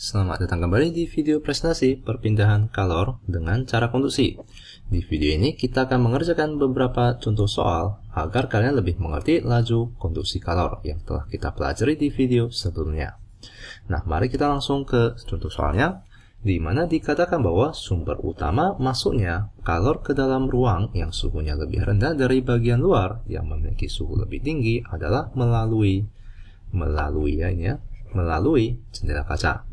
Selamat datang kembali di video presentasi perpindahan kalor dengan cara konduksi. Di video ini kita akan mengerjakan beberapa contoh soal agar kalian lebih mengerti laju konduksi kalor yang telah kita pelajari di video sebelumnya. Nah, mari kita langsung ke contoh soalnya, di mana dikatakan bahwa sumber utama masuknya kalor ke dalam ruang yang suhunya lebih rendah dari bagian luar yang memiliki suhu lebih tinggi adalah melalui jendela kaca.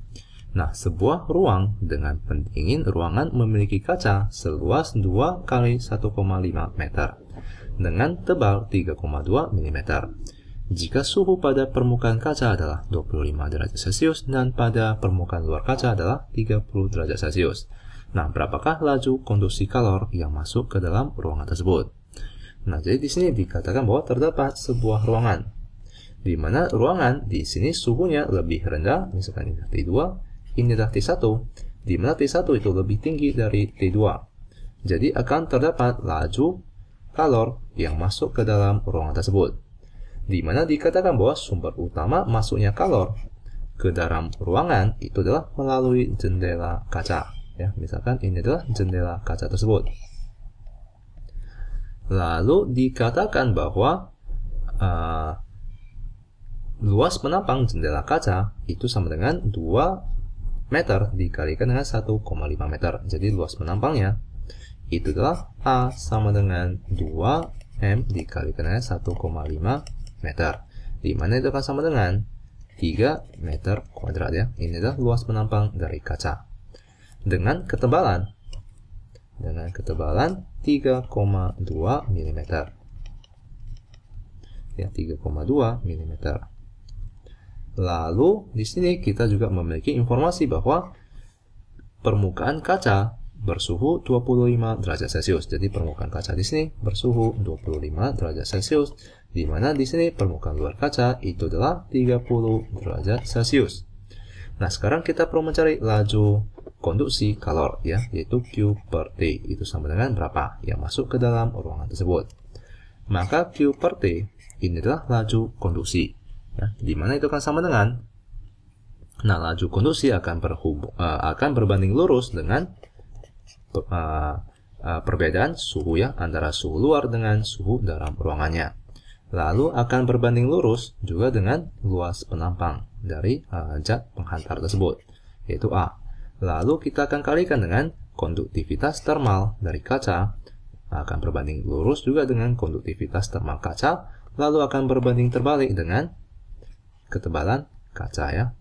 Nah, sebuah ruang dengan pendingin ruangan memiliki kaca seluas 2 kali 1,5 meter dengan tebal 3,2 mm. Jika suhu pada permukaan kaca adalah 25 derajat Celcius dan pada permukaan luar kaca adalah 30 derajat Celcius. Nah, berapakah laju konduksi kalor yang masuk ke dalam ruangan tersebut? Nah, jadi di sini dikatakan bahwa terdapat sebuah ruangan di mana ruangan di sini suhunya lebih rendah, misalkan ini T2, ini adalah T1, di mana T1 itu lebih tinggi dari T2. Jadi akan terdapat laju kalor yang masuk ke dalam ruangan tersebut. Di mana dikatakan bahwa sumber utama masuknya kalor ke dalam ruangan itu adalah melalui jendela kaca. Ya, misalkan ini adalah jendela kaca tersebut. Lalu dikatakan bahwa luas penampang jendela kaca itu sama dengan 2 meter dikalikan dengan 1,5 meter. Jadi luas penampangnya itu adalah A sama dengan 2M dikalikan dengan 1,5 meter. Di mana itu akan sama dengan 3 meter kuadrat ya. Ini adalah luas penampang dari kaca. Dengan ketebalan 3,2 mm. Ya, 3,2 mm. Lalu di sini kita juga memiliki informasi bahwa permukaan kaca bersuhu 25 derajat Celcius. Jadi permukaan kaca di sini bersuhu 25 derajat Celcius, di mana di sini permukaan luar kaca itu adalah 30 derajat Celcius. Nah, sekarang kita perlu mencari laju konduksi kalor ya, yaitu Q per T. Itu sama dengan berapa yang masuk ke dalam ruangan tersebut. Maka Q per T ini adalah laju konduksi. Ya, di mana itu akan sama dengan, nah, laju konduksi akan berbanding lurus dengan perbedaan suhu ya antara suhu luar dengan suhu dalam ruangannya. Lalu akan berbanding lurus juga dengan luas penampang dari zat penghantar tersebut, yaitu A. Lalu kita akan kalikan dengan konduktivitas termal dari kaca, akan berbanding lurus juga dengan konduktivitas termal kaca, lalu akan berbanding terbalik dengan ketebalan kaca ya.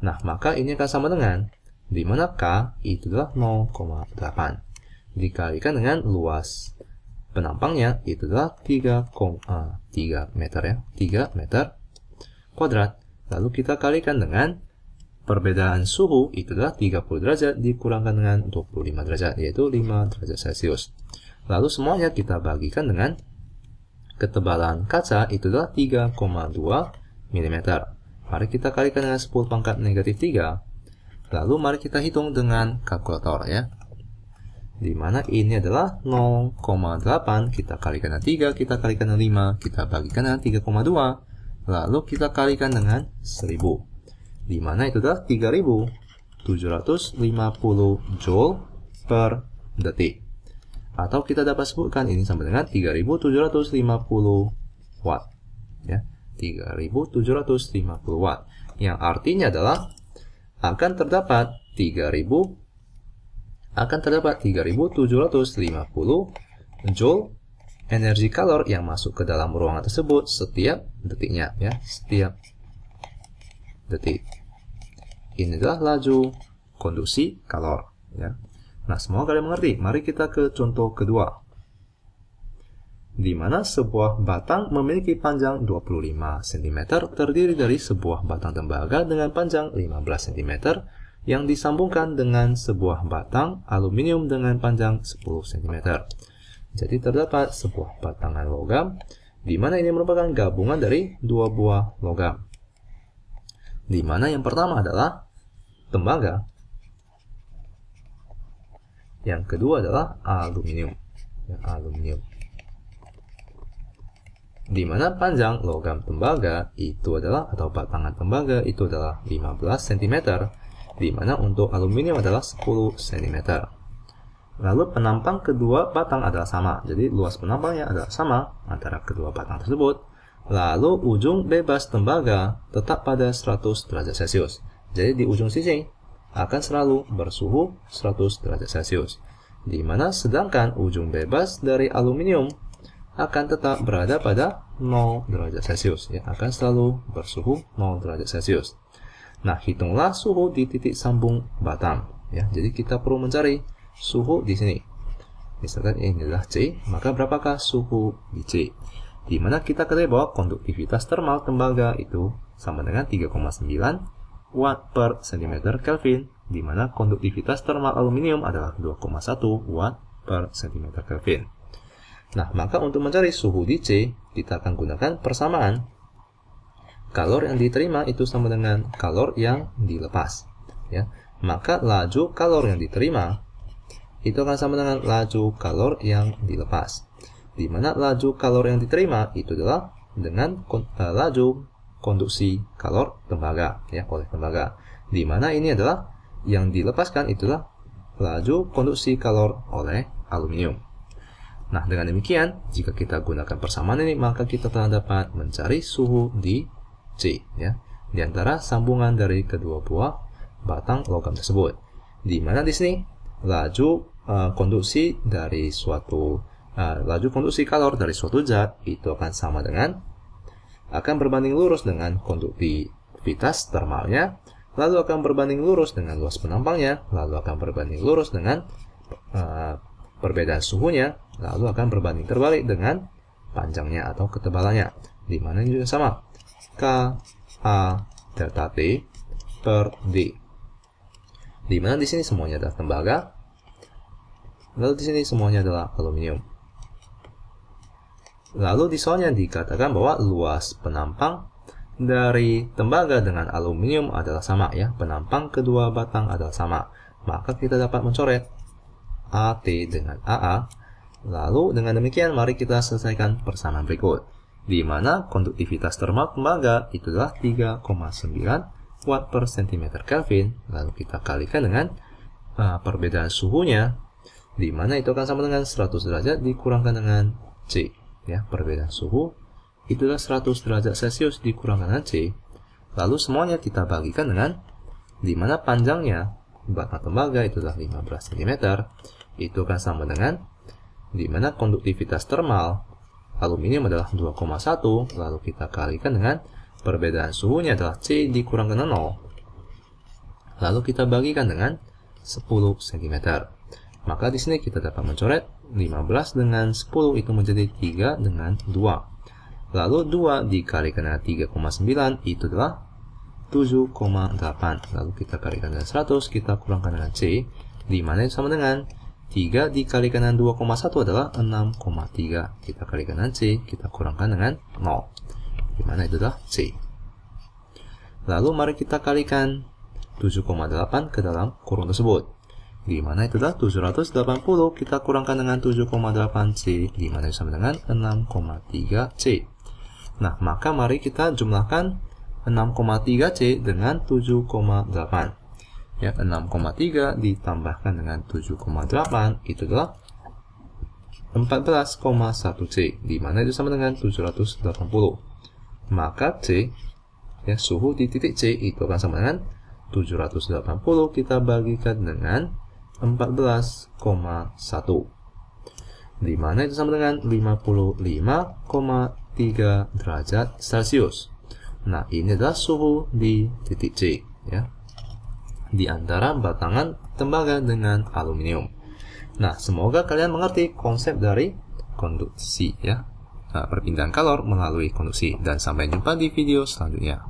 Nah, maka ini akan sama dengan, di mana K itu adalah 0,8 dikalikan dengan luas penampangnya itu adalah 3 meter ya, 3 meter kuadrat. Lalu kita kalikan dengan perbedaan suhu itu adalah 30 derajat dikurangkan dengan 25 derajat, yaitu 5 derajat Celcius. Lalu semuanya kita bagikan dengan ketebalan kaca itu adalah 3,2 mm. Mari kita kalikan dengan 10 pangkat negatif 3. Lalu mari kita hitung dengan kalkulator ya. Di mana ini adalah 0,8 kita kalikan dengan 3, kita kalikan dengan 5, kita bagikan dengan 3,2. Lalu kita kalikan dengan 1000. Di mana itu adalah 3750 joule per detik. Atau kita dapat sebutkan ini sama dengan 3750 watt ya. 3750 watt, yang artinya adalah akan terdapat 3750 joule energi kalor yang masuk ke dalam ruangan tersebut setiap detiknya ya, setiap detik. Ini adalah laju konduksi kalor ya. Nah, semoga kalian mengerti. Mari kita ke contoh kedua, di mana sebuah batang memiliki panjang 25 cm terdiri dari sebuah batang tembaga dengan panjang 15 cm yang disambungkan dengan sebuah batang aluminium dengan panjang 10 cm. Jadi terdapat sebuah batangan logam di mana ini merupakan gabungan dari dua buah logam. Di mana yang pertama adalah tembaga, yang kedua adalah aluminium. Ya, aluminium. Di mana panjang logam tembaga itu adalah, atau batangan tembaga itu adalah 15 cm di mana untuk aluminium adalah 10 cm. Lalu penampang kedua batang adalah sama, jadi luas penampangnya adalah sama antara kedua batang tersebut. Lalu ujung bebas tembaga tetap pada 100 derajat Celcius. Jadi di ujung sisi akan selalu bersuhu 100 derajat Celcius. Di mana sedangkan ujung bebas dari aluminium akan tetap berada pada 0 derajat Celcius, ya, akan selalu bersuhu 0 derajat Celcius. Nah, hitunglah suhu di titik sambung batang, ya. Jadi kita perlu mencari suhu di sini. Misalkan ini adalah C, maka berapakah suhu di C? Di mana kita ketahui bahwa konduktivitas termal tembaga itu sama dengan 3,9 Watt per cm Kelvin, di mana konduktivitas termal aluminium adalah 2,1 Watt per cm Kelvin. Nah, maka untuk mencari suhu di C, kita akan gunakan persamaan. Kalor yang diterima itu sama dengan kalor yang dilepas. Ya. Maka laju kalor yang diterima itu akan sama dengan laju kalor yang dilepas. Di mana laju kalor yang diterima itu adalah dengan laju konduksi kalor tembaga, ya, oleh tembaga. Di mana ini adalah yang dilepaskan itulah laju konduksi kalor oleh aluminium. Nah, dengan demikian, jika kita gunakan persamaan ini, maka kita telah dapat mencari suhu di C, ya, di antara sambungan dari kedua buah batang logam tersebut. Di mana di sini laju konduksi dari suatu laju konduksi kalor dari suatu zat itu akan sama dengan akan berbanding lurus dengan konduktivitas termalnya, lalu akan berbanding lurus dengan luas penampangnya, lalu akan berbanding lurus dengan perbedaan suhunya, lalu akan berbanding terbalik dengan panjangnya atau ketebalannya, di mana ini juga sama, K A delta T per D, di mana di sini semuanya adalah tembaga, lalu di sini semuanya adalah aluminium. Lalu di soalnya dikatakan bahwa luas penampang dari tembaga dengan aluminium adalah sama, ya. Penampang kedua batang adalah sama. Maka kita dapat mencoret AT dengan AA. Lalu dengan demikian mari kita selesaikan persamaan berikut. Di mana konduktivitas termal tembaga itu adalah 3,9 Watt per cm Kelvin. Lalu kita kalikan dengan perbedaan suhunya, di mana itu akan sama dengan 100 derajat dikurangkan dengan C. Ya, perbedaan suhu itu adalah 100 derajat Celcius dikurangkan dengan C. Lalu semuanya kita bagikan dengan, di mana panjangnya batang tembaga itu adalah 15 cm, itu akan sama dengan, di mana konduktivitas termal aluminium adalah 2,1, lalu kita kalikan dengan perbedaan suhunya adalah C dikurangkan dengan 0. Lalu kita bagikan dengan 10 cm. Maka di sini kita dapat mencoret 15 dengan 10 itu menjadi 3 dengan 2. Lalu 2 dikalikan dengan 3,9 itu adalah 7,8. Lalu kita kalikan dengan 100, kita kurangkan dengan C, di mana itu sama dengan 3 dikalikan dengan 2,1 adalah 6,3. Kita kalikan dengan C, kita kurangkan dengan 0, di mana itu adalah C. Lalu mari kita kalikan 7,8 ke dalam kurung tersebut. Di mana itu adalah 780 kita kurangkan dengan 7,8C, di mana sama dengan 6,3C. Nah, maka mari kita jumlahkan 6,3C dengan 7,8. Ya, 6,3 ditambahkan dengan 7,8 itu adalah 14,1C, di mana itu sama dengan 780. Maka C, ya, suhu di titik C itu akan sama dengan 780 kita bagikan dengan 14,1, di mana itu sama dengan 55,3 derajat Celcius. Nah, ini adalah suhu di titik C, ya, di antara batangan tembaga dengan aluminium. Nah, semoga kalian mengerti konsep dari konduksi, ya, perpindahan kalor melalui konduksi, dan sampai jumpa di video selanjutnya.